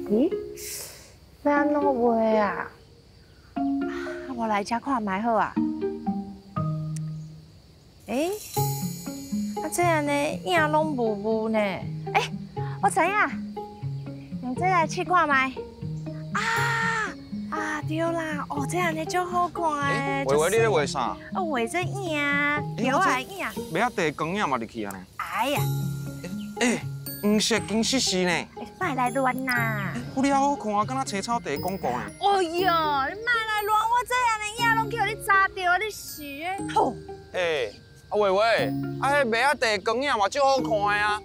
咦，要安怎画啊？我来遮看卖好啊。诶，这样呢，影拢雾雾呢。我知影，用这来试看卖。对啦，这样呢足好看的。维维，你咧画啥？我画这影啊，条啊影。尾仔地光影嘛入去啊呢。哎呀，黄色金丝丝呢？莫来乱呐！有了好看啊，敢若青草地广告呢。哎呦，你莫来乱，我这样的影拢叫你砸掉，你是的。吼！维维，迄尾仔地光影嘛足好看的啊。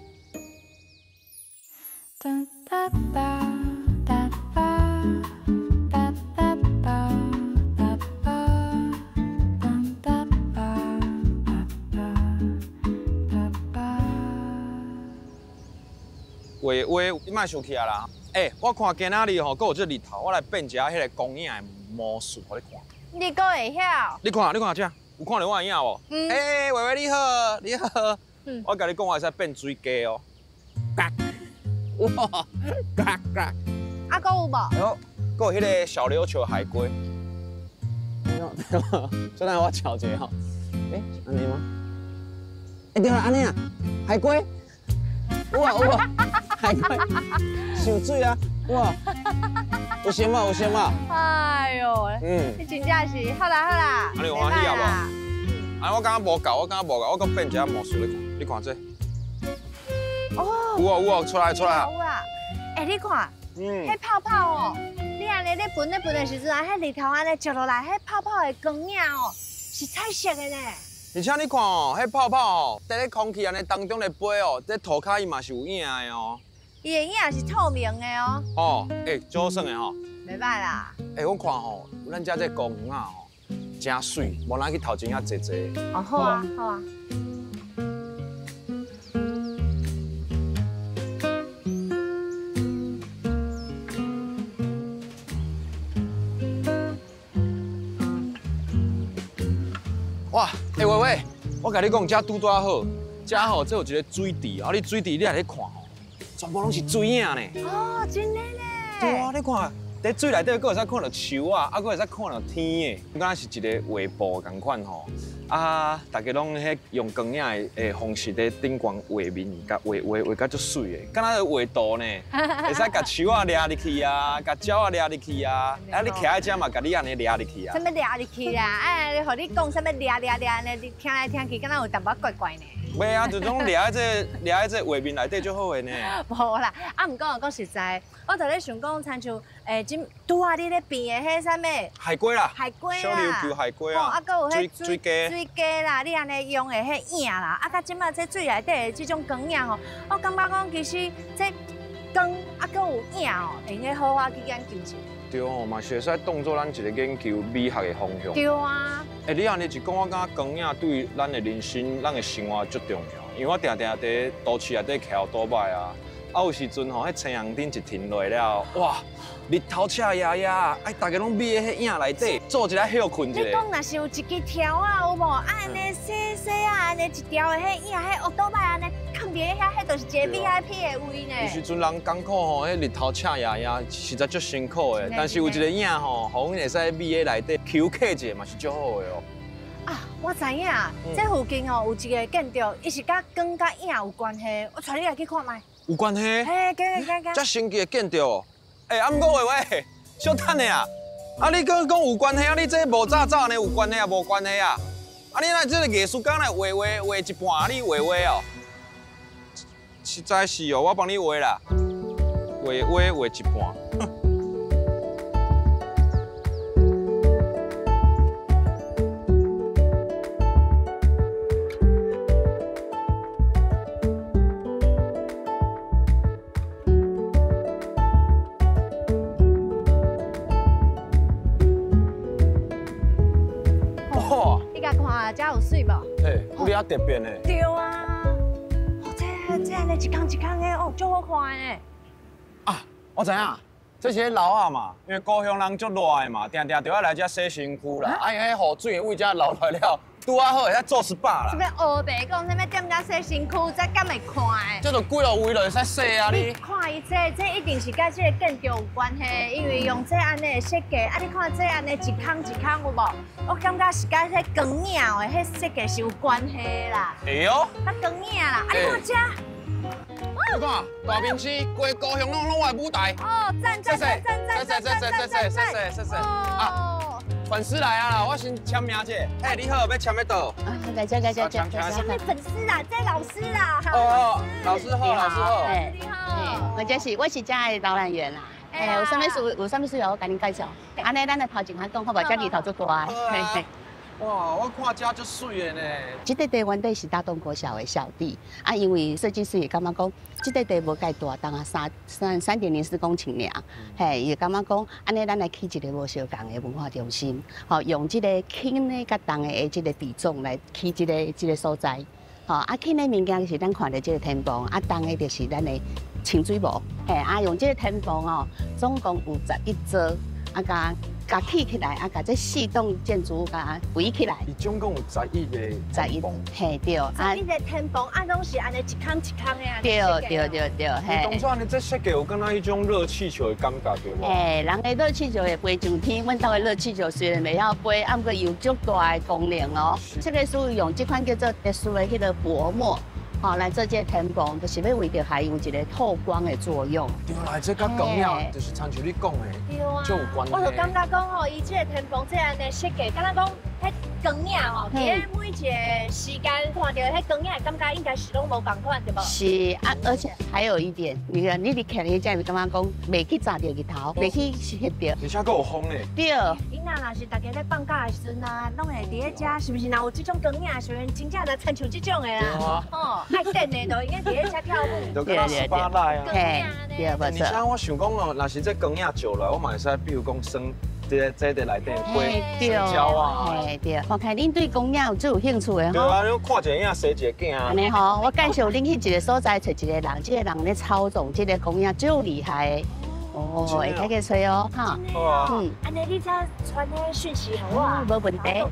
维维，你莫生气啊啦！我看今仔日吼，阁有这日头，我来变一下迄个光影的魔术，互你看。你阁会晓？你看这，有看到我的影无？维维你好，你好。我甲你讲，我会使变水鸡哦。哇，嘎。阁有无？哟，阁有迄个小琉球海龟。这等我瞧一下吼。安尼吗？对啦，安尼啊，海龟。有啊，海龟上水啊，哇，有先嘛。哎呦，你真正是好啦，安尼有欢喜啊无？安尼我感觉无够，我阁变一下魔术你看这。有啊，出来。有啊，你看，迄泡泡哦，你安尼咧喷的时阵啊，迄日头安尼照落来，迄泡泡的光影哦，是彩色的呢。而且你看哦，迄泡泡哦，在咧空气安尼当中咧飞哦，这涂骹伊嘛是有影的哦。伊的影是透明的哦。足好耍的吼。袂歹啦。我看吼，咱遮这公园啊吼，真水，无咱去头前遐坐坐。好啊。哇，维维，我甲你讲，遮拄好，遮吼，这有一个水池，你水池你来咧看吼，全部拢是水影呢。真的呢。对啊，你看，在水内底，佫会使看到树啊，佫会使看到天的，敢若是一个画布共款吼。大家拢迄用光影的方式在顶悬画面，甲画甲足水的，敢若画图呢，会使甲树啊掠入去啊，甲鸟啊掠入去啊，你徛在遮嘛，甲你安尼掠入去啊。啥物掠入去啦？互你讲啥物掠呢？你听来听去，敢若有淡薄怪怪呢。袂啊，就种掠在这画面内底就好的呢。无啦，毋讲实在，我就咧想讲，亲像拄啊你咧边的迄啥物海龟啦，海龟小琉球海龟啊，佫有迄水鸡啦，你安尼用的迄影啦，甲即马这水内底的这种光影吼，我感觉讲其实这光佫有影哦，会用好好去研究一下。对哦，嘛是会使当做咱一个研究美学的方向。对啊。你安尼一讲，我感觉光影对咱的人生、咱的生活足重要。因为我定定伫都市内底徛倒摆啊，有时阵吼，迄太阳顶一停落了，哇，日头赤呀呀，大家拢眯喺迄影内底，做一下休困一下。你讲若是有一支条啊，有无？安尼细啊，安尼一条的迄影，迄乌倒摆安尼放伫遐，迄就是一个 VIP 的位呢。有时阵人艰苦吼，迄日头赤呀呀，实在足辛苦的。但是有一个影吼，互阮会使眯喺内底休憩一下，嘛是足好的哦。我知影，这附近哦有一个建筑，伊是甲光甲影有关系，我带你来去看卖。有关系？加。遮神奇的建筑，毋过喂，小等的啊！你讲有关系你这无早呢有关系无关系啊？你那这个艺术家来画一半，你画哦？实在是哦，我帮你画啦，画一半。遮有水无？有哩啊特别呢。对啊，这安尼一空的，足好看的。我知影，这是楼啊嘛，因为故乡人足热的嘛，定定就要来遮洗身躯啦。迄雨水位遮流来了，拄啊好，遐做 SPA 这啦。边黑白讲什么点甲洗身躯，才敢会看的。这就几落位就会使洗啊你你。看伊这一定是甲这个建筑有关系，因为用这安尼的设计，啊你看这安尼一空一空有无？我感觉是甲迄光影的迄设计是有关系啦。哎呦，较光影啦，啊你看这。你看大明星，规高雄拢有舞台。哦，赞！啊，粉丝来啊啦，我先签名者。哎，你好，要签在倒？来，什么粉丝啦，这老师啦。哦，老师好，老师好。你好。我是家的导览员啦。有啥物事要我甲恁介绍？安尼咱来头前下讲，好无？这里头做大。哇，我看遮足水的呢。这块地原底是大东国小的校地啊，因为设计师也感觉讲，这块地无介大，当啊3.04公顷尔，嘿，也感觉讲，安尼咱来起一个无相共的文化中心，好用这个轻的甲重的这个比重来起这个所在，好啊轻的物件是咱看到这个天棚，啊重的就是咱的清水模，嘿啊用这个天棚哦，总共有11座，啊甲起起来，啊，甲这4栋建筑甲围起来。伊总共有11个11栋，嘿对。啊，你个天棚啊，拢是安尼一空一空的啊。对，嘿。当初安尼这设计有敢若迄种热气球的感觉对无？嘿，人的热气球会飞上天，阮兜的热气球虽然袂晓飞，啊，不过有足大的功能哦。这个属于用这款叫做特殊的迄个薄膜。好，来做这天棚，就是要为着还有一个透光的作用。对啦，这甲光影就是参像你讲的，对啊，就有关系。我就感觉讲吼，伊这个天棚这样的设计，敢若讲迄光影吼，伫咧每一个时间看到迄光影的感觉，应该是拢无共款，对无？是啊，而且还有一点，你看你看迄只会感觉讲，袂去炸到日头，袂去翕到。而且佫有风嘞。对。伊若是大家咧放假的时阵啊，拢会伫咧遮，是不是？若有这种光影的时阵，真正来参像这种的啦。哦，爱等的都应该伫咧遮跳舞。就跟他SPA来啊。嘿，对，无错。而且我想讲哦，若是这光影照来，我嘛会使，比如讲生。这内底飞胶啊，嘿对，看看恁对公影有最有兴趣的吼。对啊，你看一个影，生一个囝。安尼吼，我介绍恁去一个所在，找一个人，这个人咧操纵这个公影最厉害的。哦，会开个吹哦，哈。好啊。安尼你才传迄讯息给我。无问题。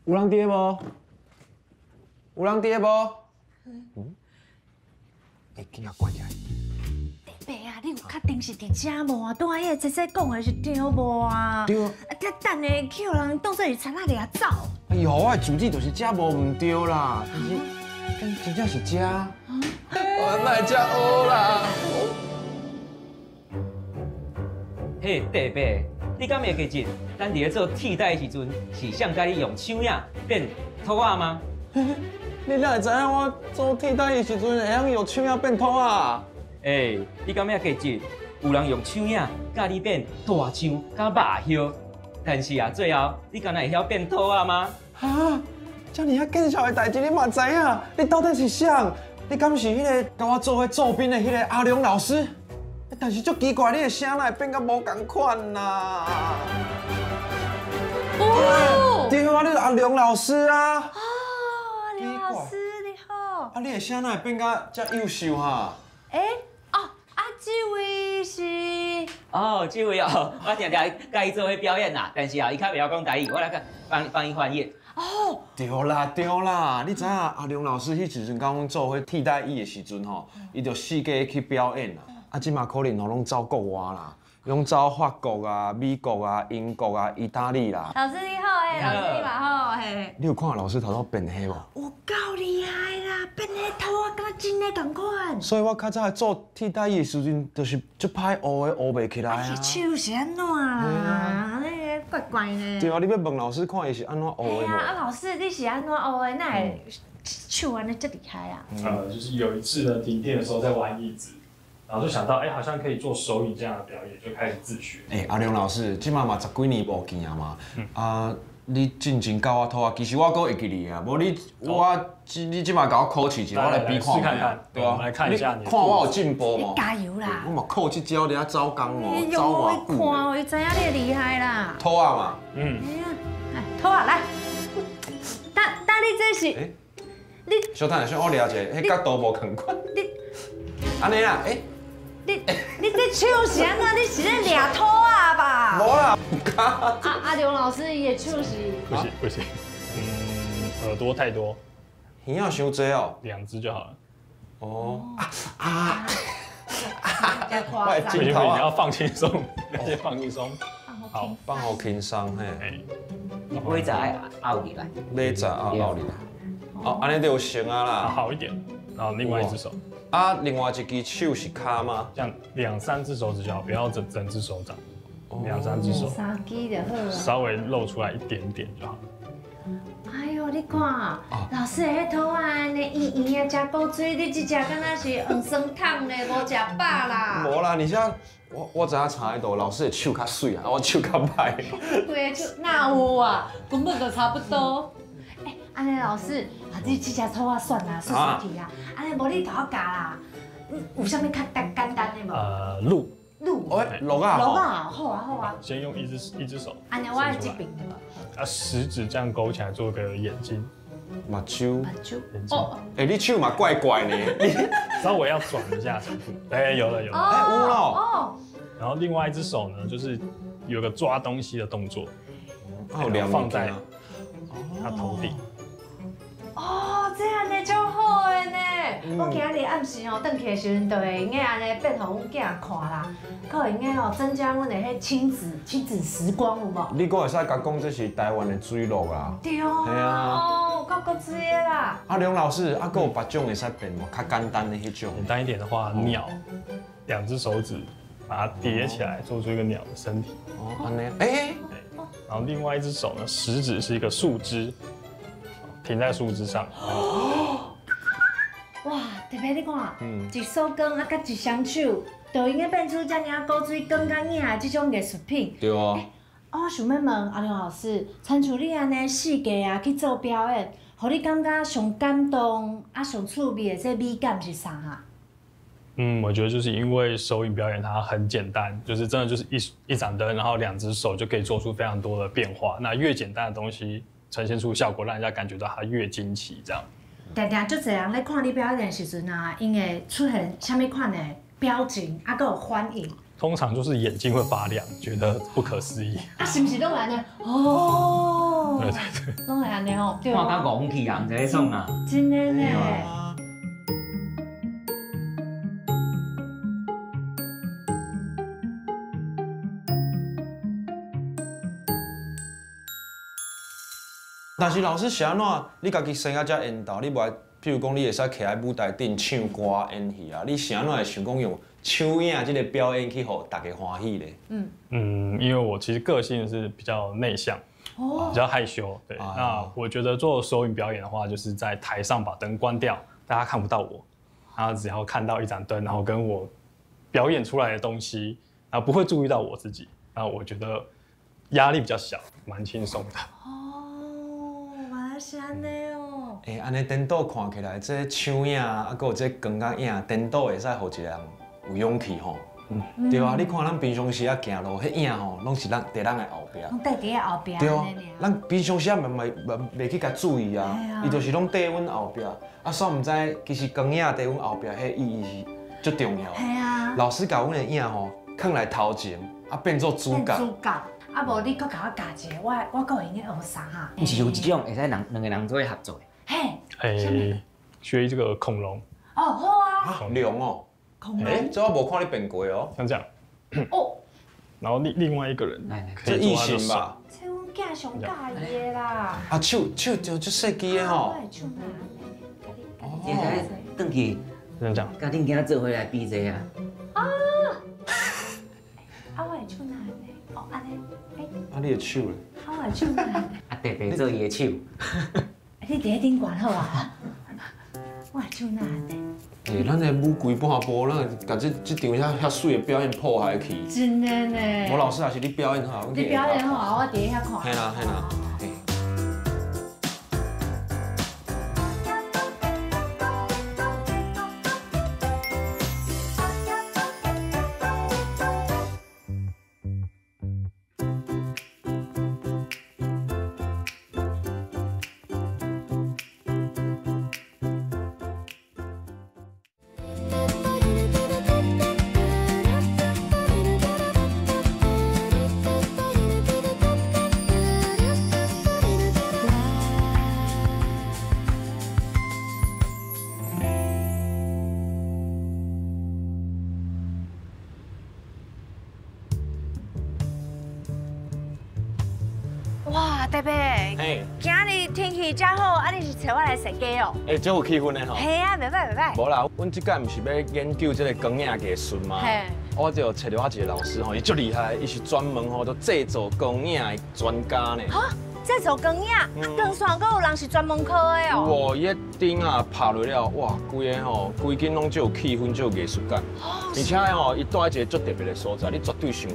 有人伫无？有人伫无？哎，紧啊关起来！伯啊，你有确定是伫遮无啊？拄仔迄个姐姐讲的是对无啊？对。啊，这等下去互人当作是贼仔掠走。哎呦，我的主旨就是遮无唔对啦，但是真正是遮。我哪会遮黑啦？嘿，弟伯，你敢会记得咱伫咧做替代的时阵，是想甲你用手影变土仔吗？你哪会知影我做替代的时阵会晓用手影变土啊？你敢会记得有人用手影甲你变大象甲肉叶，但是啊，最后你敢会晓变土仔吗？哈，遮尔啊见笑的代志你嘛知影？你到底是啥？你敢是迄个甲我做迄作品的迄个阿良老师？但是足奇怪，你的声哪会变甲无同款啦？哦，对啊，你是阿良老师啊。哦，阿良老师你好。啊，你的声哪会变甲遮优秀哈？这位是哦，这位哦，我常常甲伊做迄表演啦，但是啊，伊较袂晓讲台语，我来帮伊翻译。哦，对啦，你知影阿良老师迄时阵甲阮做迄替代役的时阵吼，伊就四界去表演啦。啊，即马可能吼拢走国外啦，拢走法国啊、美国啊、英国啊、意大利啦。老师你好，老师你嘛好，嘿。你有看老师头头变黑无？有够厉害啦，变黑头啊，敢真诶同款。所以我较早做替代役的时阵，就是足歹学的，学袂起来啊。手是安怎啦？那个怪怪呢。对啊，你要问老师看伊是安怎学的无？啊，老师你是安怎学的？那会手安尼这厉害啊？就是有一次呢，停电的时候在玩椅子。然后就想到，好像可以做手语这样的表演，就开始自学。阿良老师，即马嘛10几年无见啊嘛，啊，你进前教我拖啊，其实我阁会记你啊，无你即马甲我考试一下，我来比看看，对啊，来看一下你，看我有进步无？加油啦！我嘛考这招伫遐走工哦，走偌久。看哦，伊知影你厉害啦。拖啊嘛。拖啊来。你这是你小等下，我抓一下，迄角度无同款。安尼啊，你这手是安怎？你是咧掠土啊吧？无啦，阿刘老师伊的手是不行，耳朵太多耳仔伤济哦。 ，2只就好了。哦太夸我的张不行不行，镜头啊你要放轻松，先放轻松。好，放好轻松嘿，哎，尾仔爱拗起来，尾仔啊拗你啦。哦，安尼就有成啊啦。好一点。然后另外一只手，啊，另外一只手是骹吗？这样2、3只手指就好，不要整只手掌，2、3只手，三支就好啊。稍微露出来一点点就好。哎呦，你看，老师的迄土啊，安尼圆圆的，食古水，你这只敢若是黄酸汤呢，无食饱啦。无啦，而且我知影差喺度，老师的手较水啊，我手较歹。对，就哪有啊，根本就差不多。哎，安尼老师，你这只土啊算啦，算去啊。安尼无你头教啦，有啥物较简单的无？鹿，路哎，落啊吼，路啊，好啊好啊。先用一只手，安尼我的这边对吧？食指这样勾起来做个眼睛，目睭。目睭眼睛，哦哎，你手嘛怪怪呢。稍微要转一下程度。哎，有了。哎有了哦，然后另外一只手呢，就是有个抓东西的动作，还有两放在他头顶。哦，这样呢就好的呢。我今日暗时哦，转去的时阵，就会用安尼变互阮囝看啦，可会用哦增加阮的迄亲子时光有无？你佫会使甲讲这是台湾的水路啦。对哦，嘿啊哦，够古锥的啦。啊，梁老师，啊，佫有别种会使变无？较简单的迄种。简单一点的话，鸟，2只手指把它叠起来，做出一个鸟的身体。哦，安尼，哎，然后另外一只手呢，食指是一个树枝，停在树枝上。哇，特别你看，一手工啊，甲一双手，就应该变出遮尔古锥光甲影的这种艺术品。对啊。我想要问阿刘老师，参像你安尼四界啊去做表演，互你感觉上感动啊上趣味的这美感是啥哈？我觉得就是因为手影表演它很简单，就是真的就是一盏灯，然后2只手就可以做出非常多的变化。那越简单的东西呈现出效果，让人家感觉到它越惊奇。这样，定定足侪人咧看你表演的时阵啊，因会出现啥物款的表情，啊，佮有反应，通常就是眼睛会发亮，觉得不可思议。啊，是毋是拢会安尼？哦，对对对，拢会安尼哦，对看甲戆去人这种啊。真的呢。但是老师是安怎？你家己生啊遮缘投，你无？譬如讲，你会使徛喺舞台顶唱歌演戏啊，你是安怎会想讲用唱影这个表演去互大家欢喜咧？因为我其实个性是比较内向，比较害羞。对，那我觉得做手影表演的话，就是在台上把灯关掉，大家看不到我，然后只要看到一盏灯，然后跟我表演出来的东西，然后不会注意到我自己，然后我觉得压力比较小，蛮轻松的。原来是安尼哦。诶，安尼颠倒看起来，这唱影啊，还有这光甲影，颠倒会使互一个人有勇气吼。对啊，你看咱平常时啊行路，迄影吼，拢是咱伫咱的后壁。拢缀伫后壁对啊安尼尔。，咱平常时啊袂去甲注意啊，伊就是拢伫阮后壁。啊，煞毋知其实光影伫阮后壁，迄意义是足重要。系啊。老师甲阮的影吼，放来头前，啊变做主角。主角，啊无你搁甲我教一个，我搁会用学啥哈？是有一种会使两个人做合作的，嘿，学这个恐龙，哦好啊，啊，龙哦，恐诶，龙，这我无看你变过哦。像这样，哦，然后另外一个人来来，可这异以做他的手，形吧？这阮囝上介意的啦。啊，手就设计的吼。我会唱哪安尼？现在转去像这样，甲恁囝做伙来比这啊。啊，我会唱哪安尼？哦，安尼，啊，你的手咧？我会唱哪安尼？啊，特别做伊的手。你伫咧顶管好啊？我会唱哪安尼？诶，咱的舞规半步，咱会甲这场遐水的表演破坏去。真的呢。我老师也是你表演好，你表演好啊，我伫咧遐看。嘿啦嘿啦。嘿哇，特别，嘿，今日天气真好，啊，你是找我来设计哦？真有气氛的吼。系啊，袂歹袂歹。无啦，阮即届毋是要研究这个光影艺术嘛？嘿。我就找到我一个老师吼，伊足厉害，伊是专门吼做制作光影的专家呢。哈，制作光影，光线阁有人是专门科的哦。哇，伊迄顶啊拍落了，哇，规个吼，规间拢足有气氛，足有艺术感。而且吼，伊住一个足特别的所在，你绝对想无。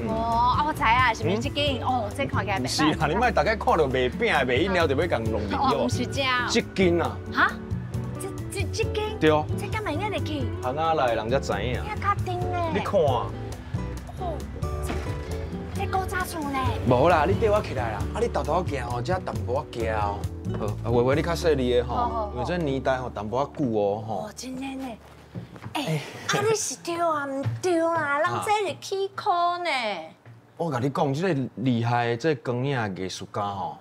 哦，啊，我知啊，是不是这间？哦，这看起来袂是啊，你莫大家看到卖饼的、卖饮料就要共弄入哦，哦不。是这样。这间啊，哈？这间？对，这敢会用得起？行啊来的人才知影。遐较顶呢。你看啊，哦，这古早厝呢？无啦，你缀我起来啦，啊，你豆豆行哦，遮淡薄仔行哦。好，啊，微微你较细腻的吼，因为这年代吼淡薄仔久哦吼。哦，真的呢。哎，啊，你是对啊，唔对啦，人这是起科呢。我甲你讲，这个厉害的这光影艺术家吼，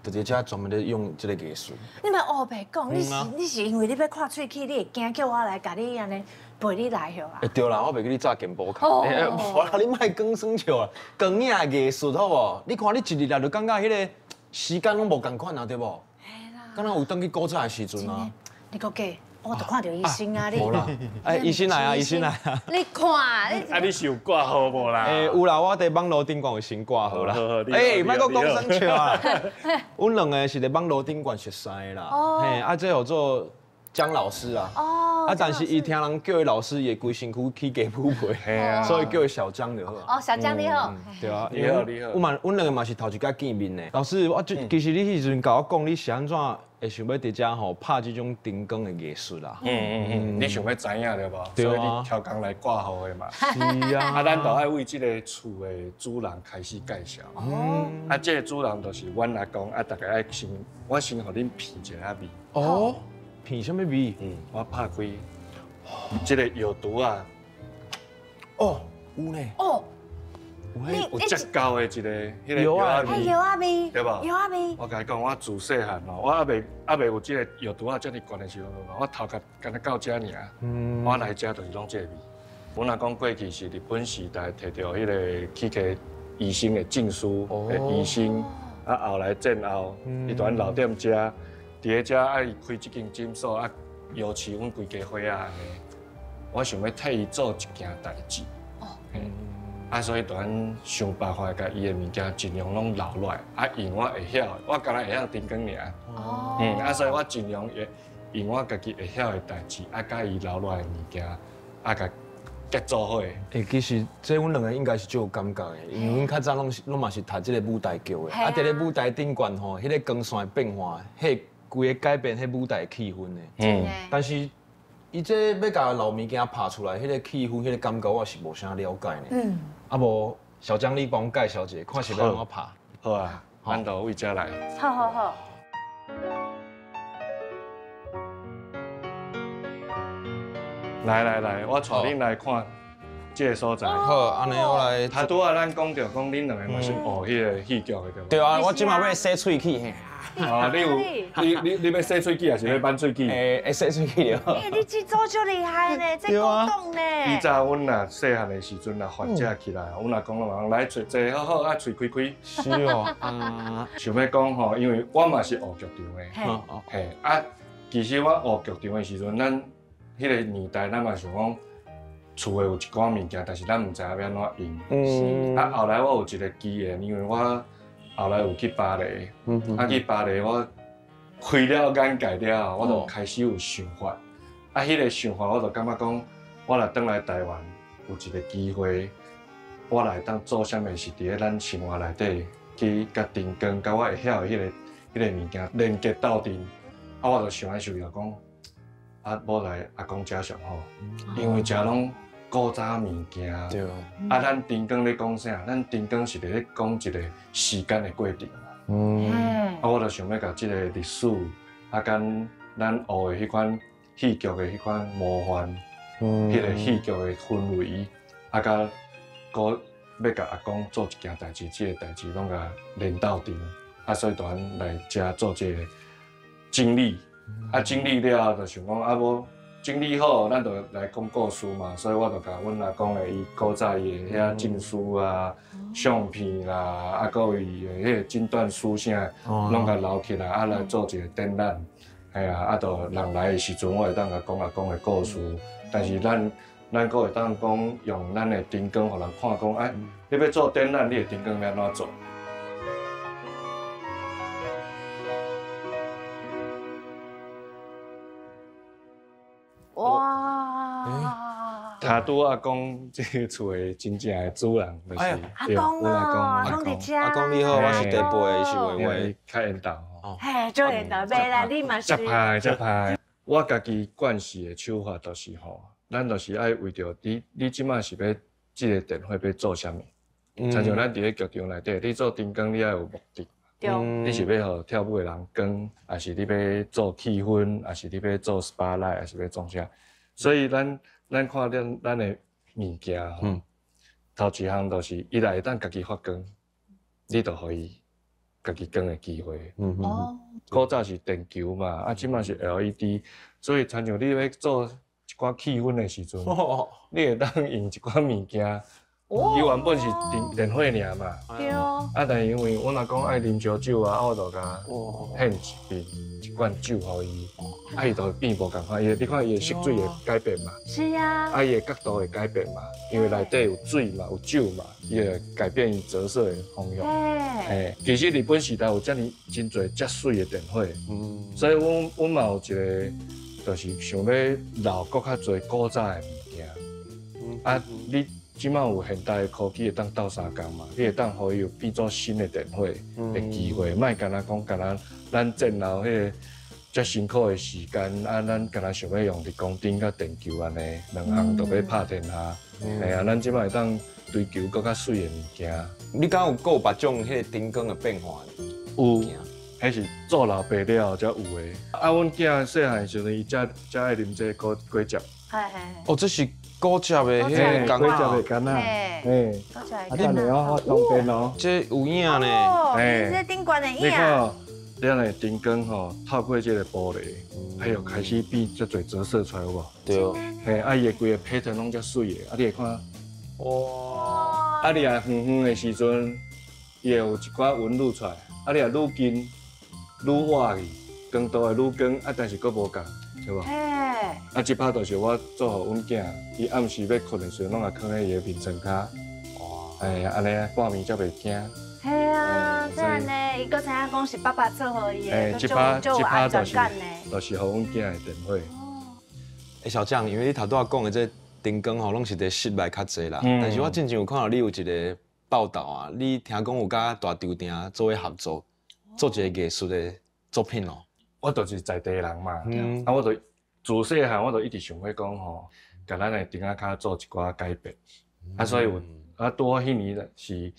就在遮专门咧用这个艺术。你莫黑白讲，你是因为你要看喙齿，你会惊叫我来甲你安尼陪你来许啦？对啦，我袂记你早健保卡。哦无啦，你莫讲耍笑啊，光影艺术好无？你看你一日来就感觉迄个时间拢无共款啊，对无？嘿啦。敢若有等去古早的时阵啊。你讲假，我都看到医生啊，你。无啦，哎，医生来啊，医生来啊。你看，你是有挂号无啦？有啦，我伫网络顶管有先挂号啦。好，莫搁讲耍笑啊。阮两个是伫网络顶管熟识的啦。嘿，啊，这有做姜老师啊。哦。啊，但是伊听人叫伊老师，伊规身躯起鸡脯皮，所以叫伊小姜就好。哦，小江你好。对啊，你好你好。阮两个嘛是头一届见面的。老师，其实你迄时阵甲我讲，你是安怎会想要伫遮吼拍这种灯光的艺术啦？你想要知影对无？对啊所以你挑工来挂号的嘛。是啊。啊，咱就爱为这个厝的主人开始介绍。啊，这个主人就是阮阿公，啊，大家爱先，我先互恁品一下味。哦。品什么味？我拍开，这个药毒啊，哦，有呢。哦。有足够的一个迄个药啊味，药啊味，对吧？药啊味。我甲你讲，我自细汉哦，我还未有这个药毒啊遮尔悬的时候，我头壳敢若到遮尔，我来遮就是拢这个味。阮阿公过去是日本时代摕到迄个去给医生的证书的医生，啊后来战后，伊蹛老店遮，伫咧遮爱开这间诊所，啊邀请阮规家伙仔安尼，我想要替伊做一件代志。啊，所以就咱想办法，甲伊的物件尽量拢留落来。啊，用我会晓，我敢若会晓灯光尔。哦。啊，所以我尽量会用我家己会晓的代志，啊，甲伊留落来的物件，啊，甲结做伙。其实这阮两个应该是最有感觉的，因为阮较早拢嘛是读这个舞台剧的，啊，伫咧舞台顶悬吼，迄个光线的变化，迄规个改变迄舞台的气氛的。但是伊这要甲老物件拍出来，迄个气氛、迄个感觉，我是无啥了解呢。啊无，小江你帮我介绍一下，看是要安怎拍。好啊，咱就为遮来。好好好。来，我带恁来看这个所在。好，安尼我来。他拄啊，咱讲着讲恁两个嘛是学迄个戏剧的对无？对啊，我即马要洗喙齿嘿。哦，你要洗喙齿还是要扳喙齿？会洗喙齿了。哎，你这组就厉害呢，这古董呢。以前阮若细汉的时阵，若发遮起来，阮阿公拢来坐坐好好，啊喙开开。是哦。想要讲吼，因为我嘛是学剧场的，嘿啊，其实我学剧场的时阵，咱迄个年代，咱嘛想讲厝诶有一寡物件，但是咱毋知影要安怎用。啊，后来我有一个机缘，因为我后来有去巴黎，啊去巴黎我开了眼界了后，我就开始有想法。啊，迄个想法我就感觉讲，我若转来台湾有一个机会，我来当做啥物事，伫咧咱生活内底去甲灯光，甲我会晓的迄个物件连接斗阵。啊，我就想来想去讲，啊，要来阿公遮上好，因为遮拢古早物件。对。啊，咱灯光咧讲啥？咱灯光是咧讲一个时间的过程。啊，我就想要甲即个历史，啊，跟咱学的迄款戏剧的迄款魔幻，迄个戏剧的氛围，啊，甲要甲阿公做一件代志，即个代志拢甲连斗阵。啊，所以就咱来遮做这个经历。啊，经历了后就想讲，啊，我整理好，咱就来讲故事嘛，所以我就甲阮阿公的伊古早伊的遐证书啊、相片啦，啊，搁有伊的迄个诊断书啥，拢甲留起来，啊来做一个展览。哎呀，啊，就人来的时阵，我会当甲讲阿公的故事，但是咱搁会当讲用咱的灯光，互人看讲，哎，你要做展览，你的灯光要安怎做？哇！他拄阿公这个厝的真正的主人，就是阿公哦，阿公伫遮。阿公你好，我是第八，是维维。较缘投吼。嘿，做缘投，袂啦，你嘛是。接拍。我家己惯势的手法就是吼，咱就是爱为着你即马是要即个电火要做啥物？亲像咱伫咧剧场内底，你做灯光你要有目的。你是要互跳舞的人光，还是你要做气氛，还是你要做 spotlight， 还是要做啥？所以咱看咱的物件吼，头一项就是伊来会当家己发光，你就可以家己光的机会。古早是电球嘛，啊，即马是 LED， 所以亲像你要做一寡气氛的时阵，你会当用一寡物件。伊原本是电火尔嘛，对哦。啊，但是因为阮阿公爱啉烧酒啊，我就甲献一罐酒互伊，啊，伊就会变无共款。你看伊的色水会改变嘛？是啊。啊，伊的角度会改变嘛？因为内底有水嘛，有酒嘛，伊会改变伊折射的方向。嘿，其实日本时代有真侪遮水的电火，所以阮嘛有一个，就是想要留搁较侪古早的物件。啊，你。即马有现代的科技会当斗相共嘛，你会当互伊有变做新的电火的机会，莫干那讲干那咱战后迄个遮辛苦的时间，啊，咱干那想要用日光灯甲电球安尼两项都要拍天下，哎呀，咱即马会当追求更较水的物件。你敢有有别种迄个灯光的变化？有，迄是做老爸了后才有的。啊，阮囝细汉时阵伊才爱啉这果汁。哦，这是。古汁的迄个干的干啊，嘿，啊，你来我当边哦，这有影呢，哎，这顶悬的影。你看，咱的灯光吼，透过这个玻璃，还有开始变遮侪折射出来有无？对。嘿，啊，伊的规个 pattern 拢遮水的，啊，你会看，哇，啊，你也远远的时阵，伊会有一寡纹路出来，啊，你也愈近愈活去，光度会愈光，啊，但是佫无共。对无？啊，即摆就是我做互阮囝，伊暗时要困的时阵，拢也放喺伊的眠床骹。哇！哎呀，安尼半暝才袂惊。系啊，这样呢，伊搁知影讲是爸爸做互伊的，即摆就是互阮囝的电火。哎，小将，因为你头拄仔讲的这灯光吼，拢是伫室内较济啦。但是我之前有看到你有一个报道啊，你听讲有甲大厨店做伙合作，做一个艺术的作品哦。我就是在地人嘛，啊，我就自细汉我就一直想要讲吼，甲咱的灯仔脚做一寡改变，啊，所以有啊，拄好迄年是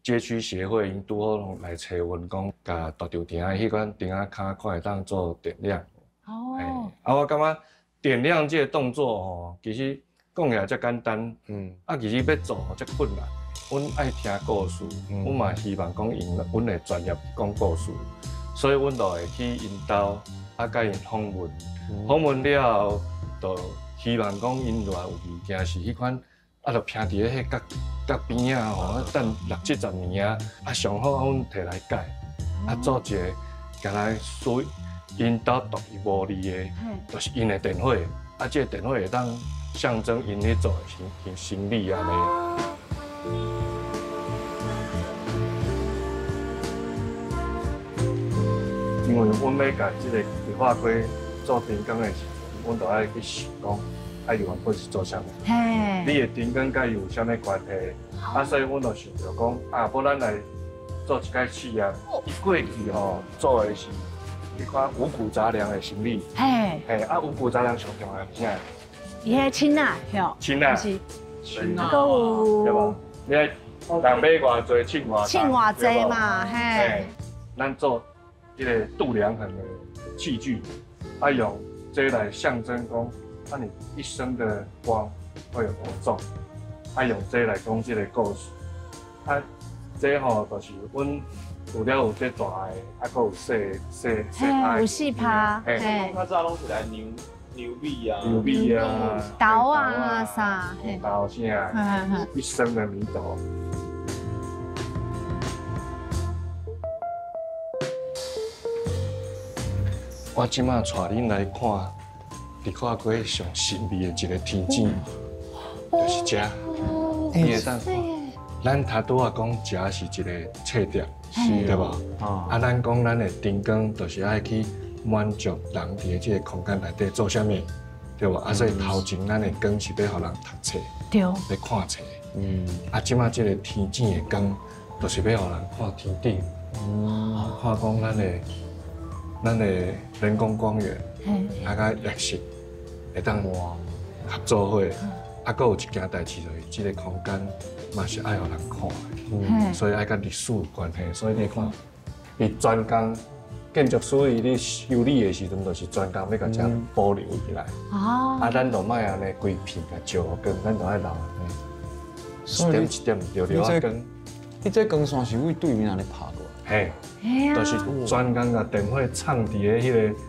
街区协会因拄好来找阮讲，甲大厨店迄款灯仔脚看会当做点亮。哦。啊，我感觉点亮这个动作吼，其实讲起来遮简单，啊，其实要做吼遮困难。阮爱听故事，阮嘛希望讲用阮的专业讲故事。所以，阮就会去因兜，啊，甲因访问，访问了后，就希望讲因内有物件是迄款，啊，就平伫咧迄角边啊吼，等60、70年啊，啊上好阮摕来改，啊做一个，甲来属因兜独一无二的，就是因的电火，啊，这个电火会当象征因咧做的生理安尼。因为阮要甲即个绿化龟做灯光的时阵，阮就爱去想讲，啊原本是做啥物？你的灯光甲伊有啥物关系？啊，所以阮就想着讲，啊，不咱来做一间企业，伊过去吼做的是迄款五谷杂粮的生理。嘿，啊五谷杂粮上重要是啥？伊迄青菜，吼，青菜，青菜，啊，有，对无？你爱人买偌济，称偌称偌济嘛，嘿，咱做。一个度量衡的器具，啊，用这来象征讲，啊，你一生的光会有多重？啊，用这来讲这个故事，啊，这吼就是阮除了有这大的，啊，搁有细拍，有细拍，嘿，较早拢是来牛米啊，牛米啊，豆啊啥，嘿，豆啥，一生的米豆。我即马带恁来看，你看过上神秘的一个天井，就是这。你会当看，咱头拄仔讲食是一个册店，对无？啊，咱讲咱的灯光，就是爱去满足人伫即个空间内底做啥物，对无？啊，所以头前咱的光是要互人读册，对，要看册。啊，即马即个天井的光，就是要互人看天顶，看讲咱的人工光源，啊，甲夜视会当合作伙。啊，阁有一件代志就是，即个空间嘛是爱互人看的，所以爱甲历史有关系。所以你看，伊专工建筑师伊咧修理的时阵，就是专工要甲遮保留起来。啊，咱就莫安尼规片甲照光，咱就爱留安尼。一点一点留留啊光。你这光线是为对面安尼拍过来？嘿，就是专工甲电火藏伫咧迄个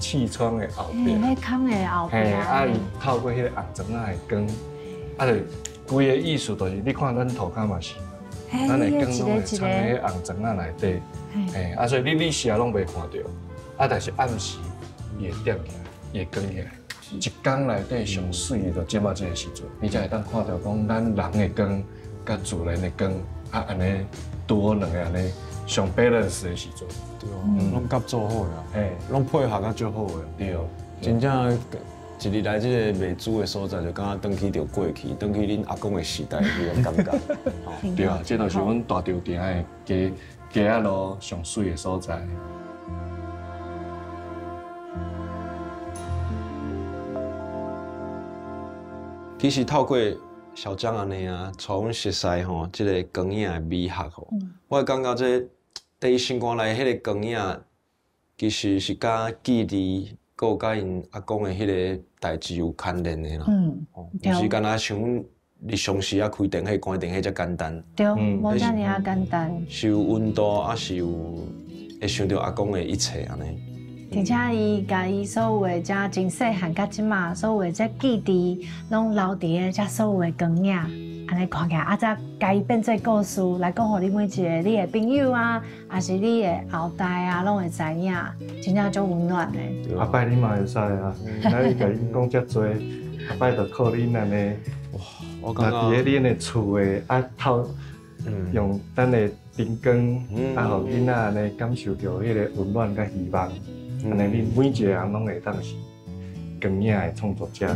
气窗的后边，迄空的后边，啊，伊透过迄个红砖仔的光，啊，就规个意思就是，你看咱涂骹嘛是，咱的光拢会藏喺红砖仔内底，嘿，啊，所以你时啊拢袂看到，啊，但是暗时伊会点起来，伊会光起来。一工内底上水的就即马这个时阵，你才会当看到讲咱人的光甲自然的光，啊，安尼拄好两个安尼上 balance 的时阵。对哦，拢甲做好啦，嘿，拢配合甲足好诶。对，真正一日来这个卖煮的所在，就感觉回去就过去，回去恁阿公的时代迄种感觉。对啊，这就是阮大稻埕的街仔路上水的所在。其实透过小张安尼啊，带阮熟悉吼，即个光影的美学吼，我感觉这第一心肝内迄个光影，其实是甲记忆，佮甲因阿公的迄个代志有牵连的啦。毋是干那像阮日常时啊开电火、关电火遮简单。对，无遮尔啊简单。是有温度，啊是有会想到阿公的一切安尼。而且伊甲伊所有的遮真细汉甲即马所有的遮记忆，拢留伫个遮所有的光影，安尼看起来，啊则甲伊变做故事来讲，互你每一个你的朋友啊，还是你的后代啊，拢会知影，真正足温暖的。阿伯你嘛会使啊，那你甲因讲遮多，阿伯就靠恁安尼，哇，我感觉伫咧恁的厝的啊透，用咱的灯光，啊，互囡仔安尼感受到迄个温暖甲希望。安尼，恁每一个人拢会当是光影的创作者。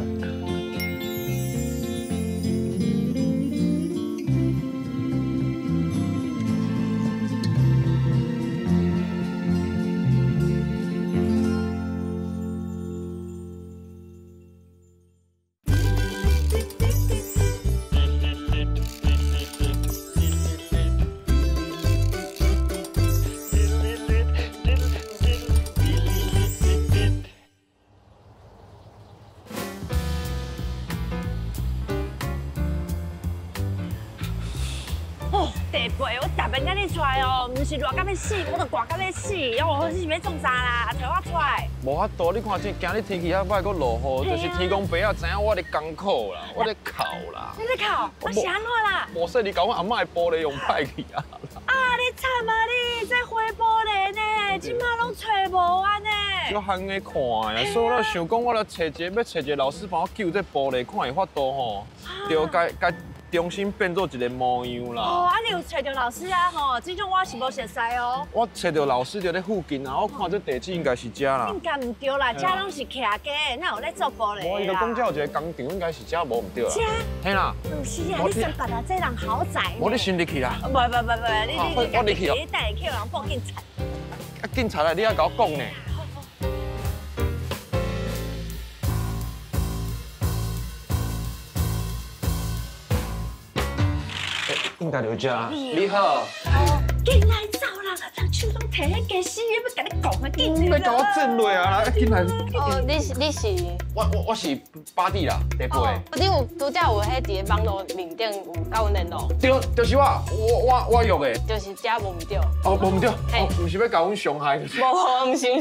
我特别跟你出来哦，唔是热到要死，我都寒到要死，哦，你是要创啥啦？找我出来。无法度，你看这今日天气遐歹，搁落雨，就是天公伯仔知影我咧艰苦啦，我咧哭啦。你咧哭？我是安怎啦？无说你讲我阿嬷的玻璃用歹去啊。啊，你惨啊你！这灰玻璃呢，即马拢找无啊呢。就喊个看呀，所以我想讲，我来找一个老师帮我救这玻璃，看有法度吼，就该重新变做一个模样啦。哦，啊，你有找到老师啊？吼，这种我是无熟悉哦。我找到老师就在附近啊，我看这地址应该是这啦。应该唔对啦，这拢是客家，哪有咧做玻璃啦？我伊就讲这有一个工厂，应该是这无唔对啦。这？嘿啦。唔是啊，你想别啦，这人豪宅。我你先入去啦。不，你入去哦。你带去人报警察。啊，警察来，你要甲我讲呢。应该就这。你好。进来走啦，人手拢摕嘿，迄家私要甲你讲啊，记住你甲我整落啊！来，进来。哦，你是？我是巴蒂啦，地陪。你有拄则有迄伫咧网络面顶有甲阮联络？对，就是我约的。就是遮无毋对。哦，无毋对，哦，毋是要甲阮伤害。无，毋是。误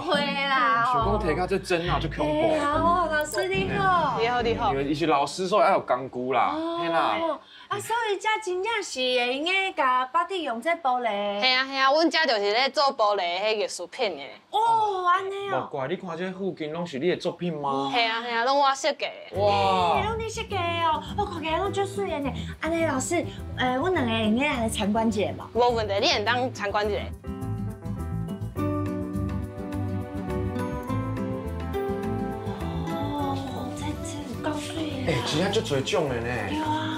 会啦。想讲提较这真啊，就恐怖。好，老师你好。你好。因为伊是老师，所以要有功夫啦，嘿啦。啊，所以这真正是会用个甲巴蒂用这玻璃。系啊，阮遮就是咧做玻璃迄艺术品的。哦，安尼哦。怪，你看这附近拢是你的作品吗？系啊，拢我设计的。哇，拢你设计哦，我看起来拢足水的呢。安尼老师，阮两个会用来参观一下无？无问题，你会当参观一下。哦，这够水的。真正足多种的呢。对啊。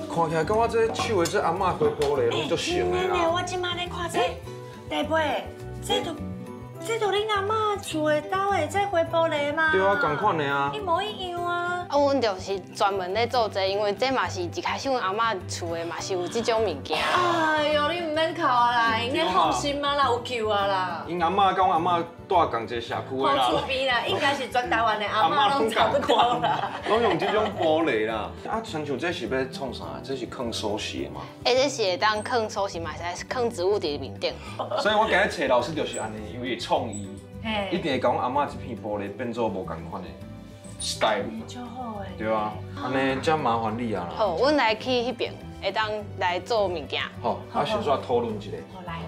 看起来跟我这手的这阿嬷花玻璃拢足像的啦。我今麦咧看这地杯，这都恁阿嬷厝的兜的这花玻璃吗？对啊，同款的啊。一模一样啊。阮就是专门咧做这，因为这嘛是一开始阮阿嬷厝的嘛是有这种物件。哎呦，你唔免哭啊啦，应该放心啊啦，有救啊啦。因阿嬷跟我阿嬷住同一个社区的啦。好出名啦，应该是全台湾的阿嬷拢差不多啦。拢用这种玻璃啦。啊，亲像这是要创啥？这是放首饰的嘛？这是会当放首饰嘛，是放植物伫面顶。所以我今日找老师就是安尼，因为创意，一定会甲阮阿嬷一片玻璃变做无同款的 style。就好诶。对啊，安尼真麻烦你啊啦。好，阮来去迄边，会当来做物件。好，啊，先煞讨论一下。好来。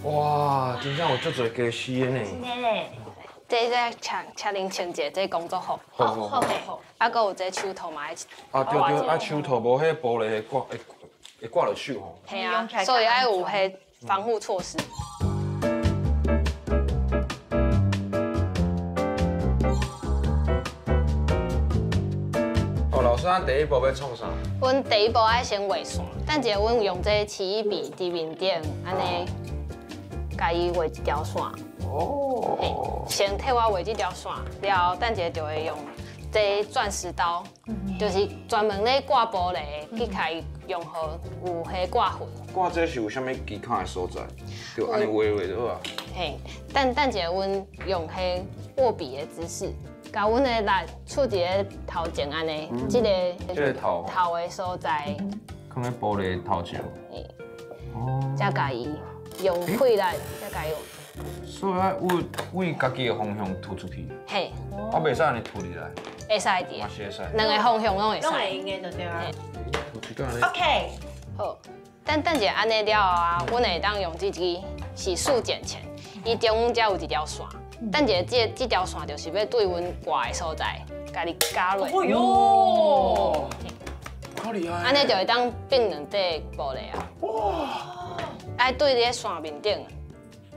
哇，真正有足多家私的呢。真嘞。这请您清洁这工作服。好。啊，搁有这手套嘛。啊，对，啊，手套无迄玻璃会挂落手吼。系啊，所以要有迄防护措施。哦，老师，咱第一步要创啥？阮第一步爱先画线，等下阮用这起伊笔伫面顶，安尼，甲伊画一条线。哦。嘿，先替我画这条线，了后等下就会用这钻石刀，就是专门咧挂玻璃，去甲伊用好有迄挂痕。挂这是有啥物技巧的所在？就安尼画就好啊。嘿，等下阮用迄握笔的姿势。甲阮的力触一个头前安尼，这个头的所在，放在玻璃头前。才甲伊用气力，才甲伊用。所以爱为家己的方向凸出去。嘿，我袂使安尼凸起来。会使的。嘛是会使。两个方向拢会使。拢会用的就对啊。凸出安尼。OK。好，等下安尼了后啊，阮会当用这支是速剪钳，伊中间有一条线。等下这条线就是要对阮挂的所在，甲你加落。哦哟，好厉害！安尼就会当并两块玻璃啊。哇！爱对伫线面顶，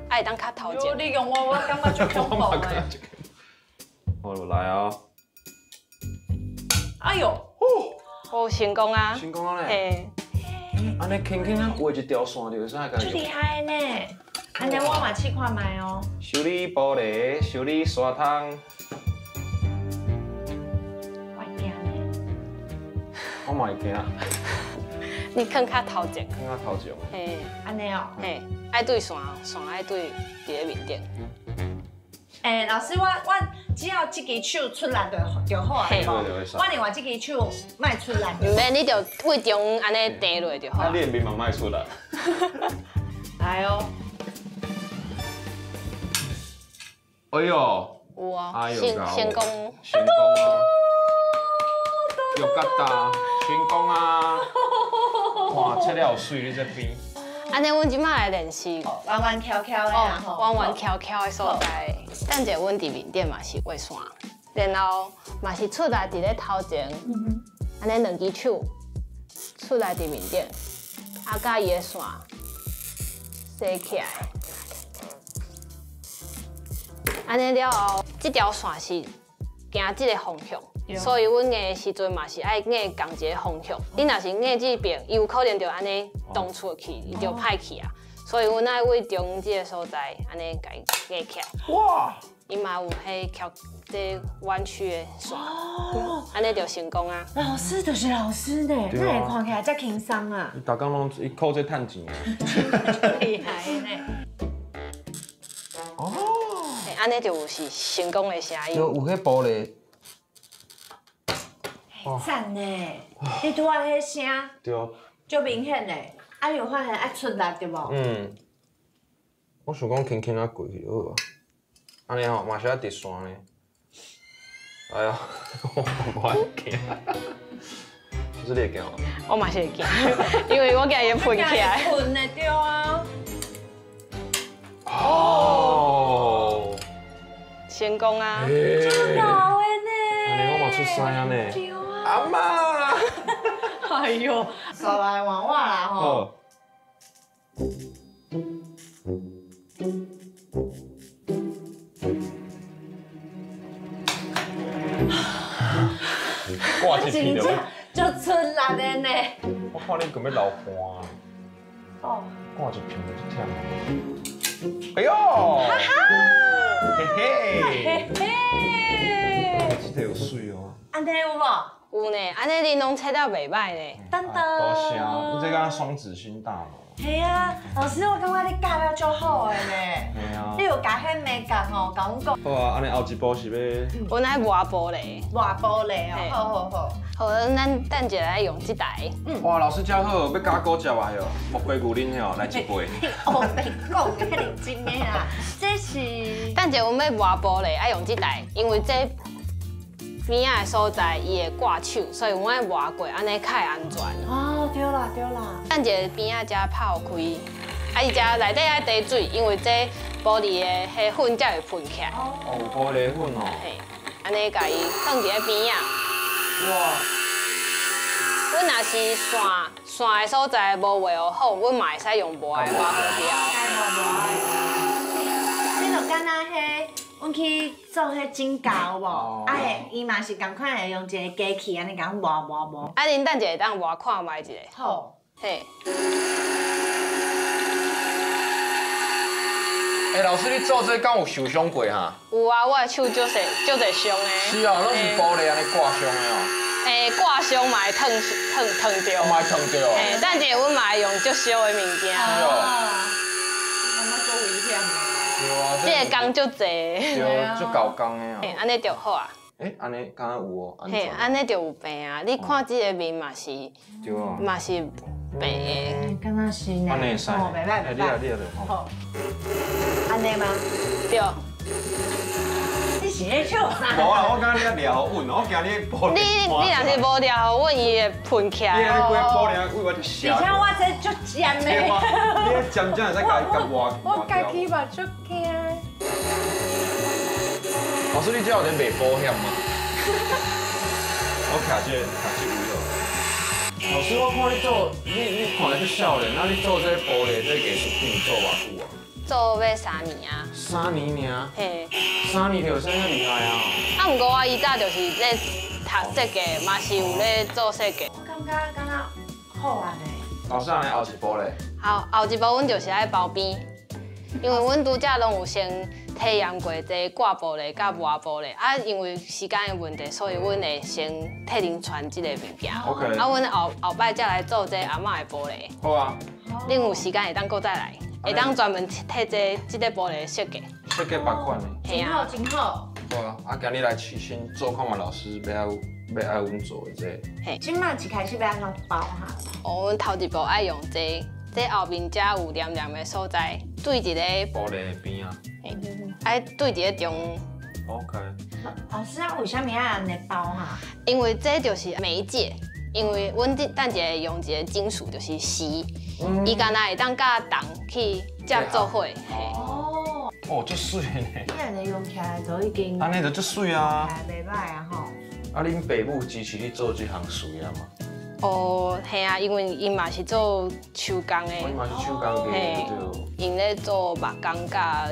爱当较头前。你用我感觉就恐怖诶。好，来啊！哎呦，哦，成功啊！成功啊嘞！嘿，安尼轻轻啊画一条线就会使甲用。厉害呢！安尼我嘛试看卖哦。修理玻璃，修理沙桶。我惊呢。我嘛会惊。你放较头前。放较头前。嘿，安尼哦。嘿，爱对线，线爱对伫咧面顶。老师，我只要这支手出力就好啊，我另外这支手卖出力。唔免，你就为中安尼定落就好。啊，你面嘛卖出力。来哦。哎呦！有啊，成功！功！成功啊！又疙瘩，成功啊！哇，切了有水你这边。安尼，阮即摆来练习，弯弯翘翘的啊，弯弯翘翘的所在。等下阮伫面顶嘛是画线，然后嘛是出来伫咧头前，安尼两支手出来伫面顶，啊，甲伊的线洗起来。安尼了后，这条线是行这个方向，所以阮画的时阵嘛是爱画同一个方向。你若是画这边，伊有可能就安尼动出去，伊就歹去啊。所以阮爱为中这个所在安尼甲伊画起来。哇，伊嘛有迄桥这弯曲的线，安尼就成功啊。老师就是老师呢，那会看起来才轻松啊。伊逐工拢伊靠这趁钱啊。厉害呢。哦。安尼就是成功的声音。就有迄玻璃。赞呢！你拄仔迄声，对。足明显呢。啊，你有发现爱出力对无？嗯。我想讲轻轻啊过去就好啊。安尼吼，嘛是爱直线呢。哎呀，我会惊。是你会惊哦？我嘛是会惊，因为我惊伊喷起来。喷的对啊。哦。成功啊！真好的呢。安尼我嘛出声啊呢。对啊。阿妈。哎呦，手来换我啦吼。挂一片就。就出力的呢。我看你根本流汗。哦。挂一片就忝。哎呦！哈哈！嘿嘿。嘿嘿。这个有水哦。安尼有无？有呢，安尼你拢切到袂歹呢。等等。多谢，你这个双子星大脑。系啊，老师，我感觉你教了足好的呢。系啊。你有教迄美感吼，甲阮讲。好啊，安尼后一步是要。阮爱磨玻璃。磨玻璃哦，好好好。好，咱等一下来用这台。哇，老师教好，要加果汁啊哟，木瓜牛奶吼，来一杯。哦，别讲，迄认真的啦，这是。等一下阮要磨玻璃，爱用这台，因为这边仔的所在伊会挂手，所以阮爱磨过，安尼较会安全。哦，对啦对啦。等一下边仔才泡开，啊伊只内底爱滴水，因为这玻璃的迄粉才会喷起来。哦，玻璃粉哦。嘿，安尼甲伊放伫咧边仔。哇！阮若是线的所在无画好，阮嘛会使用磨的磨好掉。你就敢若迄，阮去做迄指甲有无？啊嘿，伊嘛是共款会用一个机器安尼甲磨。啊，恁等一下当磨看卖一下。好。嘿。老师，你做这敢有受伤过哈？有啊，我的手足侪伤的。是啊，拢是玻璃安尼挂伤的哦。挂伤嘛会烫着。嘛会烫着哦。等一下阮嘛会用足烧的物件。感觉足危险的。对啊。这个工足济。对，足够工的哦。安尼就好啊。安尼敢有哦？嘿，安尼就有病啊！你看这个面嘛是，对啊，嘛是病的。敢若是呢。安尼使。哦，袂歹。你就好。安尼吗？对。你是咧笑啥？无啦，我感觉你聊稳，我惊你玻璃。你若是无聊，阮伊会喷起来。你安尼规玻璃啊，为我就笑。而且我这足尖的。你咧尖尖会使甲挖。我家己嘛足惊。老师，你这有在卖保险吗？我徛这位哦。老师，我看你做，你看起来少年，那你做这玻璃这艺术品做偌久啊？做要3年啊。3年尔。嘿。3年就有啥遐厉害啊？啊，毋过我以早就是咧读设计，嘛是有咧做设计。我感觉敢若好啊呢。老师，安尼后一步咧？后一步阮就是爱包边，因为阮拄则拢有先体验过这挂玻璃甲磨玻璃，啊，因为时间的问题，所以阮会先替您传这个物件。OK。啊，阮后摆才来做这阿嬷的玻璃。好啊。恁有时间会当搁再来，会当专门替这个玻璃设计。设计别款的。真好，真好。好啊，今日来试先做看嘛，老师要爱阮做的这。嘿。今麦一开始要安怎包哈？哦，阮头一步爱用这后面才有黏黏的所在，对一个玻璃边啊。爱对一个中。OK。老师啊，为什么要安尼包哈？因为这就是媒介，因为阮等一下用一个金属就是锡，伊敢若会当甲铜去接做伙。哦。哦，足水呢。你安尼用起来就已经。安尼就足水啊。袂歹啊吼。啊，恁爸母支持你做这项事业吗？哦，系啊，因为伊嘛是做手工的。伊嘛是手工的，对。因咧做木工甲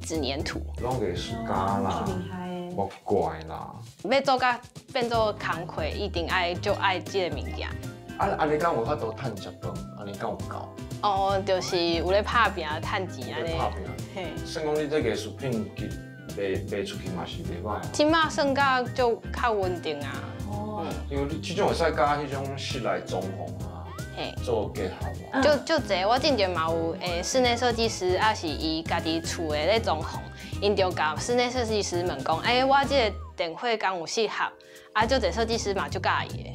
纸粘土。拢艺术家啦。厉害的。莫怪啦。要做甲变做工课，一定就爱这个物件。啊，安尼敢有法度趁食饭？安尼敢有够？哦，就是有咧拍拼趁钱安尼。拍拼。嘿。算讲你这艺术品，卖出去嘛是袂歹。即马算甲就较稳定啊。哦，因为你即种会使甲迄种室内装潢啊做结合啊。就侪，我之前嘛有室内设计师，啊是伊家己厝的咧装潢，因就甲室内设计师问讲，我即个电火敢有适合？啊，就侪设计师嘛就介意的。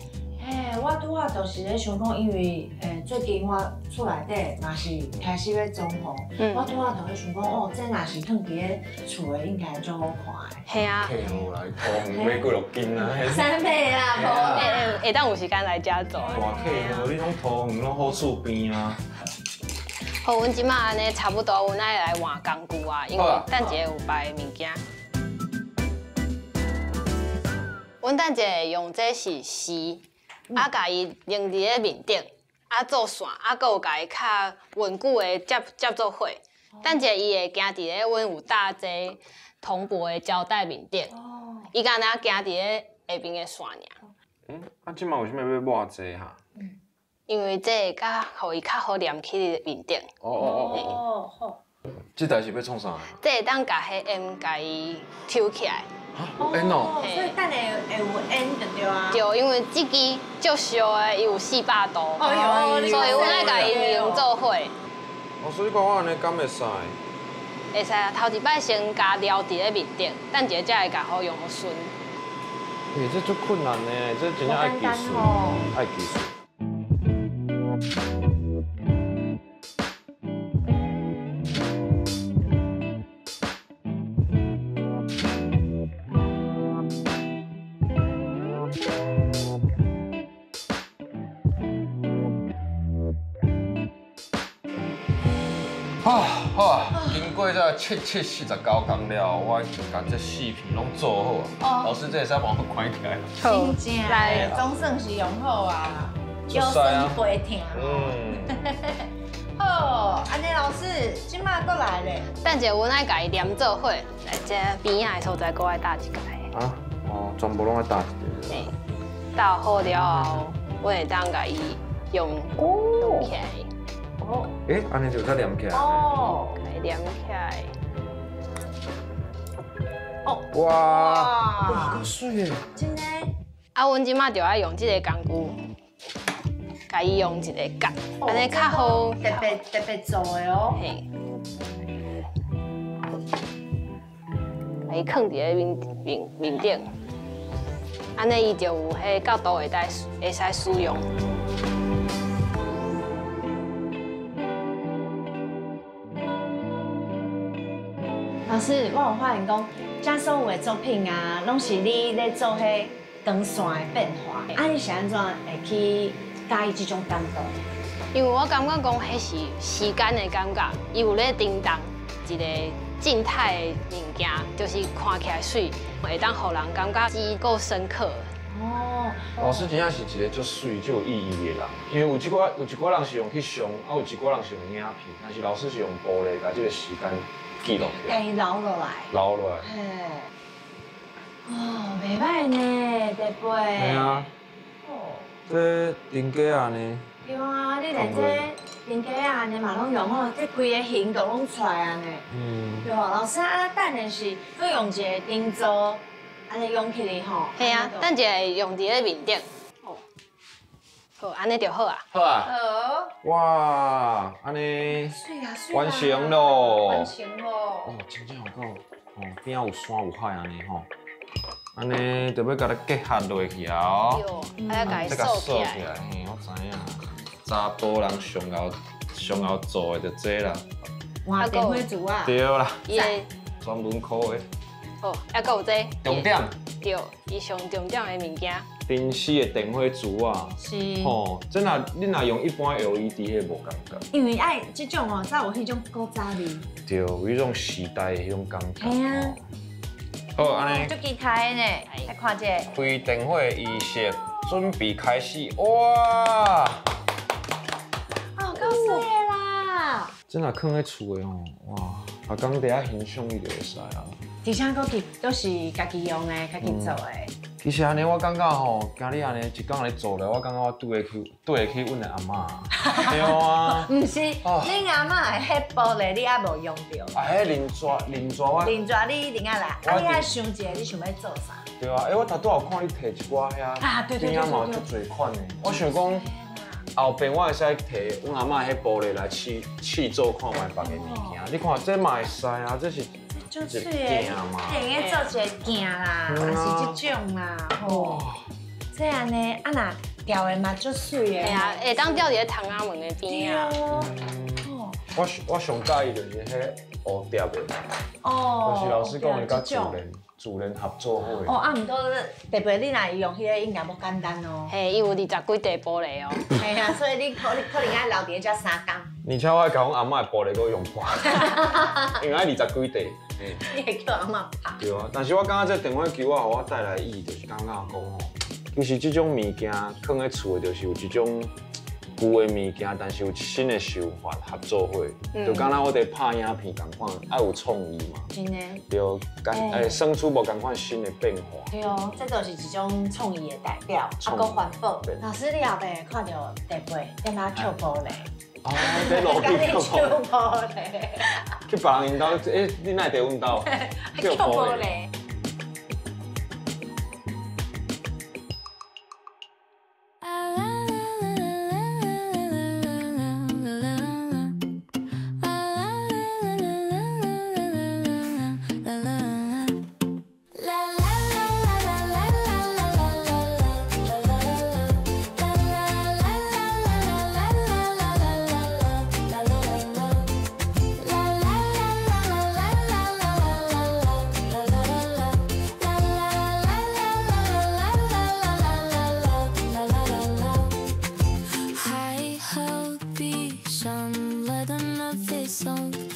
我拄仔就是咧想讲，因为最近我厝内底嘛是开始要装潢，我拄仔就咧想讲，哦，这若是放伫咧厝的，应该足好看的。系啊。客户来拖买几落斤啊！三倍啦，无会当有时间来遮做。大客户，你拢拖远拢好厝边啊。好，阮即马安尼差不多，阮爱来换工具啊，因为等一下有摆物件。阮等一下用这是丝，甲伊拧伫咧面顶，做线，佮有甲伊较稳固的接做伙。等一下伊会行伫咧阮有搭这铜箔的胶带面顶，伊敢若行伫咧下边的线尔。即马为什么要抹这哈？因为这甲互伊较好粘起伫面顶。哦，好。这台是要创啥？这会当甲迄 M 甲伊抽起来。有烟哦。所以等下会有烟就对啊。对，因为这支足烧的，伊有400度，所以阮爱甲伊拧做伙。所以讲我安尼敢会使？会使啊，头一摆先加料伫咧面顶，等一下才会甲好用顺。这足困难呢，这真正爱技术，爱技术。好啊，经过这749工了，我把这4片拢做好啊。老师，这会使帮我关起来。真正来，总算是用好啊，腰酸背痛。好，安尼老师，今麦过来咧。等一下阮爱甲伊粘做伙，来这边仔的所在，搁爱搭一届。啊？哦，全部拢爱搭一个。搭好了后，阮会当甲伊用起来。安尼就才粘起来。哦，甲伊粘起来。哇，够水耶！真的。阮即马就爱用这个工具，甲伊用一个夹，安尼较好。特别做的哦。嘿。甲伊放伫咧面顶，安尼伊就有迄角度会使使用。老师，我有发现讲，这所有的作品啊，拢是你咧做迄光线的变化。你是安怎会去介意这种感觉？因为我感觉讲，迄是时间的感觉，伊有咧叮当一个静态的物件，就是看起来水，会当互人感觉是够深刻。哦，老师真正是一个足水、足有意义的人，因为有一寡人是用翕相，有一寡人是用影片，但是老师是用玻璃把这个时间记录起来，留落来。留落来。嘿，哦，袂歹呢，地杯。系啊。哦。这丁家安尼。对啊，你连这丁家安尼嘛拢用好，这规个形都拢出来安尼。对啊，老师啊，等下是佮用一个钉做。安尼用起来吼，系啊，等一下用伫咧面顶，好，安尼就好啊。好啊。好。哇，安尼完成咯。完成咯。哦，真正有够，边仔有山有海安尼吼，安尼就要甲它结合落去啊。哦。还要甲伊锁起来。嘿，我知影。查甫人上后做的就这啦。换电火烛啊。对啦。伊个专门考的。哦，还佫有这重点。对，伊上重点的物件。电视的电火烛啊。是。吼，真若你若用一般 LED 迄无感觉。因为爱这种哦，才有迄种古早味。对，有迄种时代的迄种感觉。系啊。好，安尼。足期待呢，来看这。开电火仪式准备开始，哇！哦，够水的啦。真若放喺厝的吼，哇！阿公伫遐欣赏伊就会使啊。而且都是家己用的，家己做的。其实安尼，我感觉吼，今日安尼一工安尼做咧，我感觉我对得起阮的阿嬷。对啊。唔是，恁阿嬷的迄玻璃你还无用到。啊，迄零纸我。零纸你一定要来，啊，你还想一个，你想要做啥？对啊，我头拄有看你摕一寡遐，边仔嘛有足侪款的。我想讲，后边我会使摕阮阿嬷迄玻璃来试做看卖别个物件。你看这嘛会使啊，这是。就是诶，应该做一个镜啦，也是这种啦，吼。这样呢，啊那吊的嘛足水诶。哎呀，会当吊伫窗仔门的边啊。我上介意就是迄乌碟的，就是老师讲的甲主人合作伙。哦，啊，毋过特别你若用迄个应该无简单哦。嘿，伊有20几块玻璃哦。系啊，所以你可能爱留伫遮3工。而且我还甲阮阿嬷的玻璃搁用破，因为爱20几块。你会叫阿嬷拍？对啊，但是我感觉这电话球啊，互我带来意义就是感觉讲吼，其实这种物件放在厝的，就是有一种旧的物件，但是有新的想法合作伙，就敢若我伫拍影片同款，爱有创意嘛。真的。对，生出无同款新的变化。对哦，这就是一种创意的代表，啊，搁环保。老师，你后壁看到地杯在哪捡玻璃？哦，在路边捡玻璃。去别人因兜，你哪会伫阮兜？捡玻璃。闭上了的那飞送。